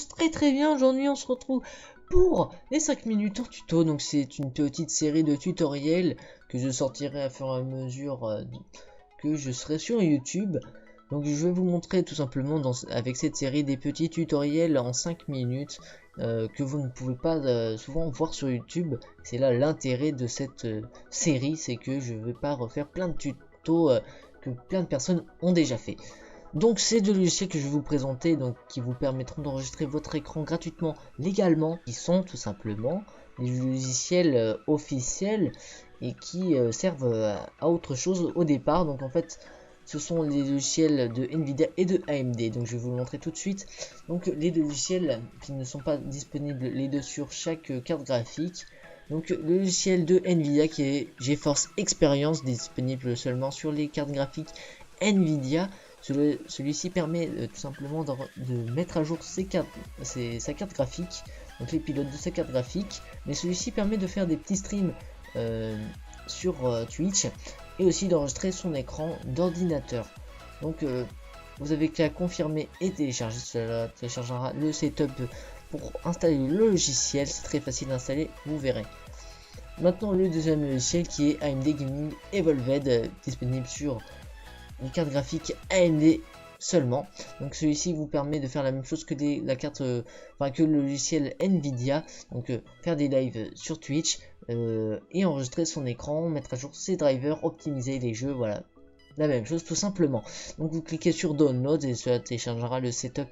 tous très bien. Aujourd'hui on se retrouve pour les 5 minutes en tuto. Donc c'est une petite série de tutoriels que je sortirai à fur et à mesure que je serai sur YouTube. Donc je vais vous montrer tout simplement avec cette série des petits tutoriels en 5 minutes que vous ne pouvez pas souvent voir sur YouTube. C'est là l'intérêt de cette série, c'est que je ne vais pas refaire plein de tutos que plein de personnes ont déjà fait. Donc c'est deux logiciels que je vais vous présenter, donc qui vous permettront d'enregistrer votre écran gratuitement, légalement, qui sont tout simplement des logiciels officiels et qui servent à autre chose au départ. Donc en fait ce sont les logiciels de Nvidia et de AMD, donc je vais vous le montrer tout de suite. Donc les deux logiciels qui ne sont pas disponibles les deux sur chaque carte graphique. Donc le logiciel de Nvidia qui est GeForce Experience, disponible seulement sur les cartes graphiques Nvidia. Celui-ci permet tout simplement de mettre à jour sa carte graphique, donc les pilotes de sa carte graphique, mais celui-ci permet de faire des petits streams sur Twitch et aussi d'enregistrer son écran d'ordinateur. Donc vous avez qu'à confirmer et télécharger, cela téléchargera le setup pour installer le logiciel. C'est très facile d'installer, vous verrez. Maintenant le deuxième logiciel qui est AMD Gaming Evolved, disponible sur les cartes graphiques AMD seulement. Donc celui-ci vous permet de faire la même chose que que le logiciel Nvidia, donc faire des lives sur Twitch et enregistrer son écran, mettre à jour ses drivers, optimiser les jeux, voilà, la même chose tout simplement. Donc vous cliquez sur Download et cela téléchargera le setup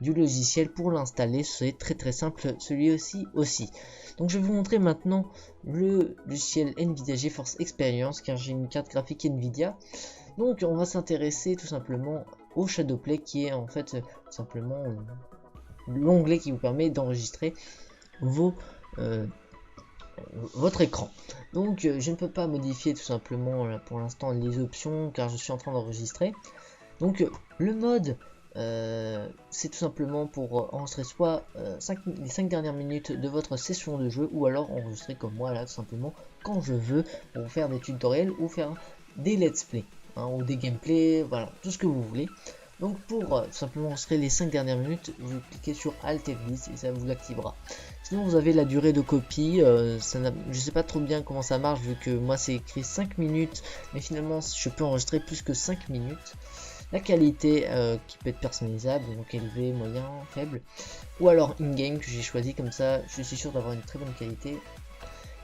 du logiciel pour l'installer. C'est très simple, celui-ci aussi. Donc je vais vous montrer maintenant le logiciel Nvidia GeForce Experience, car j'ai une carte graphique Nvidia. Donc on va s'intéresser tout simplement au Shadowplay, qui est en fait tout simplement l'onglet qui vous permet d'enregistrer votre écran. Donc je ne peux pas modifier tout simplement pour l'instant les options car je suis en train d'enregistrer. Donc le mode c'est tout simplement pour enregistrer soit les 5 dernières minutes de votre session de jeu, ou alors enregistrer comme moi là tout simplement quand je veux pour faire des tutoriels ou faire des let's play ou des gameplays, voilà, tout ce que vous voulez. Donc pour tout simplement enregistrer les 5 dernières minutes, vous cliquez sur Alt F10 et ça vous l'activera. Sinon vous avez la durée de copie, je sais pas trop bien comment ça marche vu que moi c'est écrit 5 minutes, mais finalement je peux enregistrer plus que 5 minutes. La qualité qui peut être personnalisable, donc élevé, moyen, faible, ou alors in-game que j'ai choisi, comme ça je suis sûr d'avoir une très bonne qualité.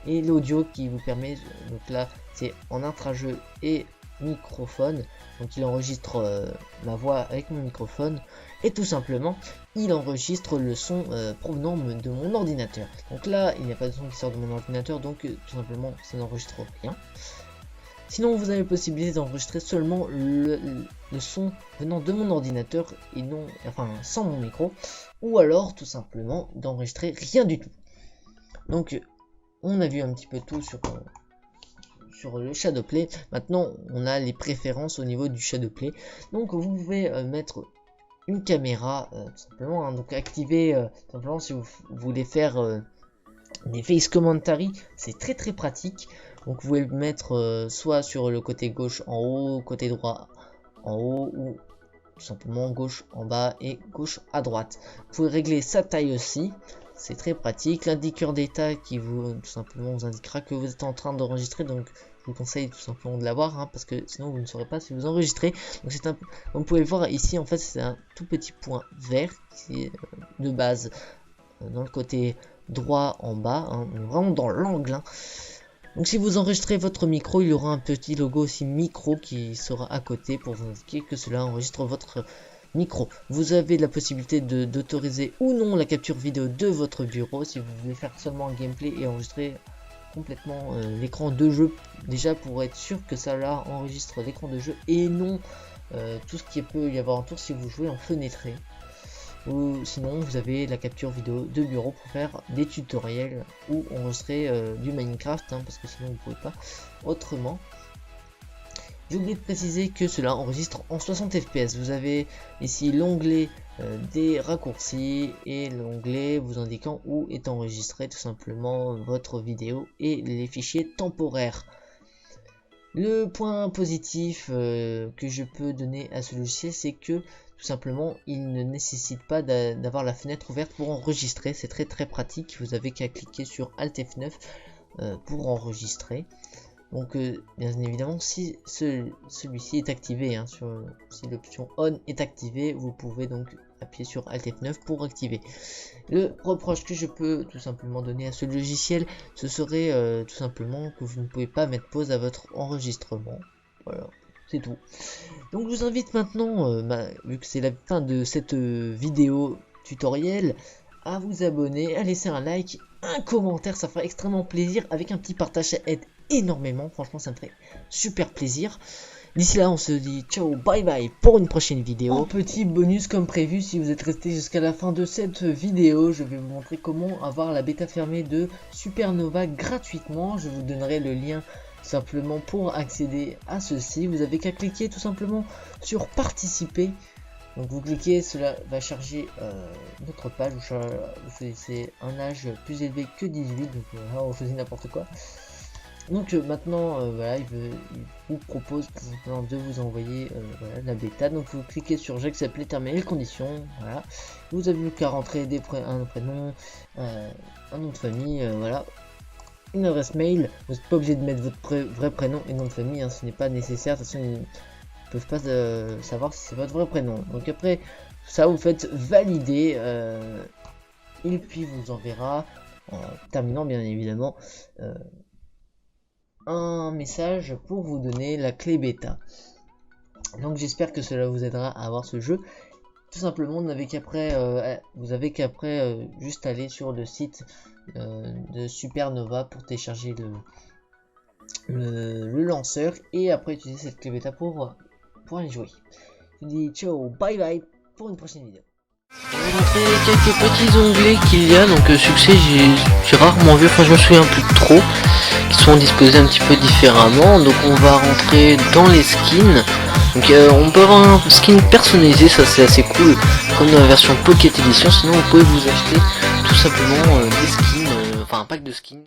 Et l'audio qui vous permet, donc là c'est en intra-jeu et microphone, donc il enregistre ma voix avec mon microphone, et tout simplement il enregistre le son provenant de mon ordinateur. Donc là il n'y a pas de son qui sort de mon ordinateur, donc tout simplement ça n'enregistre rien. Sinon vous avez la possibilité d'enregistrer seulement le son venant de mon ordinateur et non, enfin sans mon micro, ou alors tout simplement d'enregistrer rien du tout. Donc on a vu un petit peu tout sur le Shadowplay. Maintenant on a les préférences au niveau du Shadowplay. Donc vous pouvez mettre une caméra tout simplement, donc activer simplement si vous voulez faire des face commentary, c'est très pratique. Donc vous pouvez le mettre soit sur le côté gauche en haut, côté droit en haut, ou tout simplement gauche en bas et gauche à droite. Vous pouvez régler sa taille aussi, c'est très pratique. L'indicateur d'état qui vous tout simplement vous indiquera que vous êtes en train d'enregistrer, donc je vous conseille tout simplement de l'avoir parce que sinon vous ne saurez pas si vous enregistrez. Donc c'est vous pouvez le voir ici, en fait c'est un tout petit point vert qui est de base dans le côté droit en bas, vraiment dans l'angle. Donc si vous enregistrez votre micro, il y aura un petit logo aussi micro qui sera à côté pour vous indiquer que cela enregistre votre micro. Vous avez la possibilité d'autoriser ou non la capture vidéo de votre bureau si vous voulez faire seulement un gameplay et enregistrer complètement l'écran de jeu, déjà pour être sûr que ça là enregistre l'écran de jeu et non tout ce qui peut y avoir autour si vous jouez en fenêtré. Ou sinon vous avez la capture vidéo de bureau pour faire des tutoriels ou enregistrer du Minecraft, parce que sinon vous pouvez pas autrement. J'ai oublié de préciser que cela enregistre en 60 fps. Vous avez ici l'onglet des raccourcis et l'onglet vous indiquant où est enregistré tout simplement votre vidéo et les fichiers temporaires. Le point positif que je peux donner à ce logiciel, c'est que tout tout simplement il ne nécessite pas d'avoir la fenêtre ouverte pour enregistrer. C'est très pratique, vous avez qu'à cliquer sur Alt F9 pour enregistrer. Donc bien évidemment si celui-ci est activé, hein, si l'option on est activée, vous pouvez donc appuyer sur Alt F9 pour activer. Le reproche que je peux tout simplement donner à ce logiciel, ce serait tout simplement que vous ne pouvez pas mettre pause à votre enregistrement. Voilà, c'est tout. Donc je vous invite maintenant, vu que c'est la fin de cette vidéo tutoriel, à vous abonner, à laisser un like, un commentaire, ça fera extrêmement plaisir, avec un petit partage, ça aide énormément, franchement ça me ferait super plaisir. D'ici là on se dit ciao, bye bye pour une prochaine vidéo. En petit bonus comme prévu, si vous êtes resté jusqu'à la fin de cette vidéo, je vais vous montrer comment avoir la bêta fermée de Supernova gratuitement. Je vous donnerai le lien simplement pour accéder à ceci. Vous avez qu'à cliquer tout simplement sur participer. Donc vous cliquez, cela va charger notre page. Vous choisissez un âge plus élevé que 18, donc on choisit n'importe quoi. Donc maintenant voilà, il vous propose tout simplement de vous envoyer voilà, la bêta. Donc vous cliquez sur j'accepte les termes et les conditions. Voilà, vous avez qu'à rentrer un prénom, un nom de famille, voilà, une adresse mail. Vous n'êtes pas obligé de mettre votre vrai prénom et nom de famille, hein, ce n'est pas nécessaire. De toute façon ils ne peuvent pas savoir si c'est votre vrai prénom. Donc après ça, vous faites valider et puis vous enverra en terminant bien évidemment un message pour vous donner la clé bêta. Donc j'espère que cela vous aidera à avoir ce jeu. Tout simplement, vous avez qu'après juste aller sur le site de Supernova pour télécharger le lanceur et après utiliser cette clé bêta pour aller jouer. Je vous dis ciao, bye bye pour une prochaine vidéo. Je vais montrer quelques petits onglets qu'il y a, donc succès j'ai rarement vu, enfin je me souviens plus trop, qui sont disposés un petit peu différemment. Donc on va rentrer dans les skins. Donc on peut avoir un skin personnalisé, ça c'est assez cool, comme dans la version Pocket Edition. Sinon vous pouvez vous acheter tout simplement des skins, enfin un pack de skins.